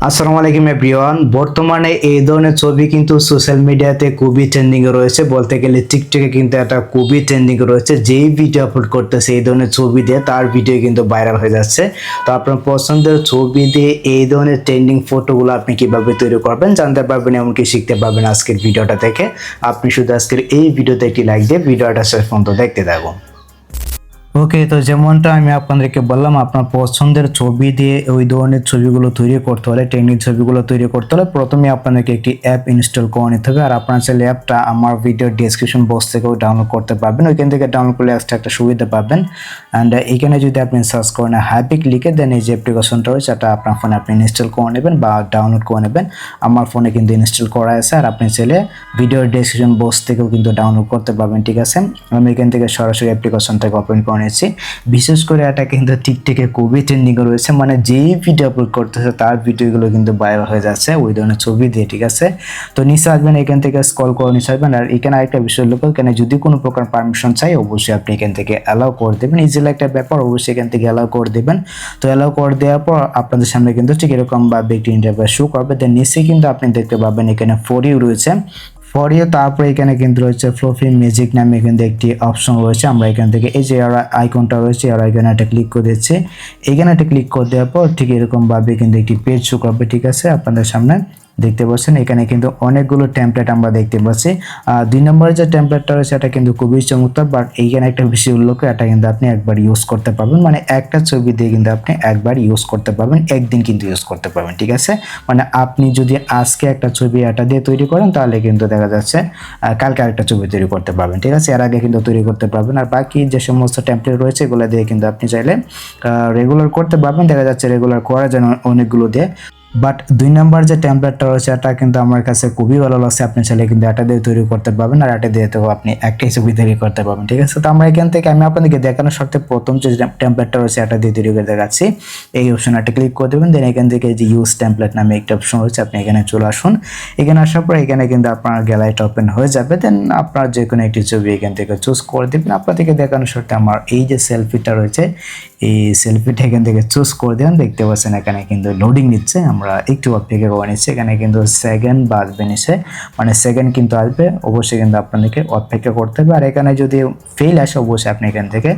আসসালামু আলাইকুম এভরিওয়ান। বর্তমানে এই ধরনের ছবি কিন্তু সোশ্যাল মিডিয়াতে খুবই ট্রেন্ডিং এ রয়েছে, বলতে গেলে টিকটকে কিন্তু এটা খুবই ট্রেন্ডিং এ রয়েছে। যেই ভিডিও আপলোড করতেছে এই ধরনের ছবি দিয়ে তার ভিডিও কিন্তু ভাইরাল হয়ে যাচ্ছে। তো আপনার পছন্দের ছবি দিয়ে এই ধরনের ট্রেন্ডিং ফটোগুলো আপনি কিভাবে তৈরি করবেন জানতে পারবেন, এমনকি শিখতে পারবেন আজকের ভিডিওটা থেকে। আপনি শুধু আজকের এই ভিডিওতে একটি লাইক দিয়ে ভিডিওটা শেষ পর্যন্ত দেখতে থাকুন। ওকে, তো যেমনটা আমি আপনাদেরকে বললাম, আপনার পছন্দের ছবি দিয়ে ওই ধরনের ছবিগুলো তৈরি করতে হলে, টেকনিক ছবিগুলো তৈরি করতে হলে প্রথমে আপনাদেরকে একটি অ্যাপ ইনস্টল করে নিতে হবে। আর আপনার চাইলে অ্যাপটা আমার ভিডিও ডিসক্রিপশন বক্স থেকেও ডাউনলোড করতে পারবেন। ওইখান থেকে ডাউনলোড করলে একটা সুবিধা পাবেন। অ্যান্ড এখানে যদি আপনি সার্চ করেন হ্যাপিক লিখে দেন, এই যে অ্যাপ্লিকেশনটা রয়েছে এটা আপনার ফোনে আপনি ইনস্টল করে নেবেন বা ডাউনলোড করে নেবেন। আমার ফোনে কিন্তু ইনস্টল করা আছে, আর আপনি চাইলে ভিডিও ডিসক্রিপশন বক্স থেকেও কিন্তু ডাউনলোড করতে পারবেন। ঠিক আছে, আমি এখান থেকে সরাসরি অ্যাপ্লিকেশনটাকে ওপেন করে নিয়েছি। বিশেষ করে এটা কিন্তু টিকটকে খুবই ট্রেন্ডিং রয়েছে, মানে যেই ভিডিও আপলোড করতেছে তার ভিডিওগুলো কিন্তু ভাইরাল হয়ে যাচ্ছে ওই ধরনের ছবি দিয়ে। ঠিক আছে, তো নিচে আসবেন, এখান থেকে স্ক্রল করে নিচে আসবেন। আর এখানে আরেকটা বিষয় লক্ষ্য, এখানে যদি কোনো প্রকার পারমিশন চাই অবশ্যই আপনি এখান থেকে অ্যালাউ করে দেবেন। ইজিলি একটা ব্যাপার, অবশ্যই এখান থেকে অ্যালাউ করে দেবেন। তো অ্যালাউ করে দেওয়ার পর আপনাদের সামনে কিন্তু ঠিক এরকম বা একটি ইন্টারফেস শো করবে। দেন নিচে কিন্তু আপনি দেখতে পাবেন এখানে ফর ইউ রয়েছে। ফর ইউ, তারপরে এখানে কিন্তু রয়েছে ফ্লোফি ম্যাজিক নামে কিন্তু একটি অপশন রয়েছে। আমরা এখান থেকে এই যে আইকনটা রয়েছে আর এখানে একটা ক্লিক করে দিচ্ছি। এখানে একটা ক্লিক করে দেওয়ার পর ঠিক এরকম ভাবে কিন্তু একটি পেজ শো করবে। ঠিক আছে, আপনাদের সামনে দেখতে পাচ্ছেন এখানে কিন্তু অনেকগুলো টেমপ্লেট আমরা দেখতে পাচ্ছি। 2 নম্বরের যে টেমপ্লেটটা রয়েছে এটা কিন্তু খুবই চমৎকার, বাট এইখানে একটা বেশি উল্লেখ, এটা কিন্তু আপনি একবার ইউজ করতে পারবেন, মানে একটা ছবি দিয়ে কিন্তু আপনি একবার ইউজ করতে পারবেন, একদিন কিন্তু ইউজ করতে পারবেন। ঠিক আছে, মানে আপনি যদি আজকে একটা ছবি এটা দিয়ে তৈরি করেন তাহলে কিন্তু দেখা যাচ্ছে কালকে আরেকটা ছবি তৈরি করতে পারবেন। ঠিক আছে, এর আগে কিন্তু তৈরি করতে পারবেন। আর বাকি যে সমস্ত টেমপ্লেট রয়েছে এগুলো দিয়ে কিন্তু আপনি চাইলে রেগুলার করতে পারবেন। দেখা যাচ্ছে রেগুলার করা যায় অনেকগুলো দিয়ে, বাট 2 নম্বর যে টেমপ্লেটটা রয়েছে এটা কিন্তু আমার কাছে খুবই ভালো লাগছে। আপনি চাইলে কিন্তু এটা দিয়ে তৈরি করতে পারবেন, আর এটা দিয়ে তো আপনি একটাই ছবি তৈরি করতে পারবেন। ঠিক আছে, তো আমরা এখান থেকে আমি আপনাদেরকে দেখানোর সাথে প্রথম যে টেমপ্লেটটা রয়েছে এটা দিয়ে তৈরি করে দেখাচ্ছি। এই অপশন একটা ক্লিক করে দেবেন। দেন এখান থেকে যে ইউজ টেমপ্লেট নামে একটা অপশন রয়েছে, আপনি এখানে চলে আসুন। এখানে আসার পর এখানে কিন্তু আপনার গ্যালারিটা ওপেন হয়ে যাবে। দেন আপনার যে কোনো একটি ছবি এখান থেকে চুজ করে দেবেন। আপনাদেরকে দেখানোর সাথে আমার এই যে সেলফিটা রয়েছে এই সেলফিটা এখান থেকে চুজ করে দেন। দেখতে পাচ্ছেন এখানে কিন্তু লোডিং নিচ্ছে, আমরা একটু অপেক্ষা করে নিচ্ছি। এখানে কিন্তু সেকেন্ড বাজবে নিচে, মানে সেকেন্ড কিন্তু আসবে, অবশ্যই কিন্তু আপনাদেরকে অপেক্ষা করতে হবে। আর এখানে যদি ফেল আসে অবশ্যই আপনি এখান থেকে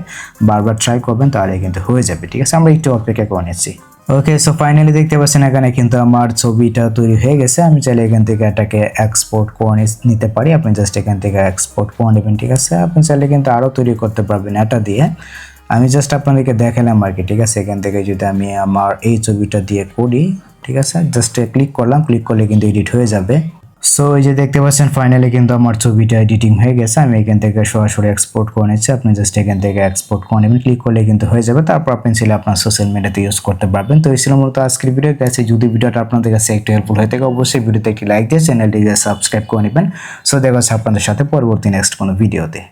বারবার ট্রাই করবেন, তাহলে কিন্তু হয়ে যাবে। ঠিক আছে, আমরা একটু অপেক্ষা করে নিচ্ছি। ওকে, সো ফাইনালি দেখতে পাচ্ছেন এখানে কিন্তু আমার ছবিটা তৈরি হয়ে গেছে। আমি চাইলে এখান থেকে এটাকে এক্সপোর্ট করে নিতে পারি। আপনি জাস্ট এখান থেকে এক্সপোর্ট করে নেবেন। ঠিক আছে, আপনি চাইলে কিন্তু আরও তৈরি করতে পারবেন এটা দিয়ে। আমি জাস্ট আপনাদেরকে দেখালাম আর কি। ঠিক আছে, এখান থেকে যদি আমি আমার এই ছবিটা দিয়ে করি, ঠিক আছে, জাস্ট ক্লিক করলাম, ক্লিক করলে কিন্তু এডিট হয়ে যাবে। সো এই যে দেখতে পাচ্ছেন ফাইনালি কিন্তু আমার ছবিটা এডিটিং হয়ে গেছে। আমি এখান থেকে সরাসরি এক্সপোর্ট করে নিচ্ছি। আপনি জাস্ট এখান থেকে এক্সপোর্ট করে নেবেন, ক্লিক করলে কিন্তু হয়ে যাবে। তারপর আপনি চাইলে আপনার সোশ্যাল মিডিয়াতে ইউজ করতে পারবেন। তো এই ছিল মূলত আজকের ভিডিও। কাছে যদি ভিডিওটা আপনাদের কাছে একটু হেল্পফুল হয়ে থাকে অবশ্যই ভিডিওতে একটি লাইক দিয়ে চ্যানেলটিকে সাবস্ক্রাইব করে নেবেন। সো দেখা হচ্ছে আপনাদের সাথে পরবর্তী নেক্সট কোনো ভিডিওতে।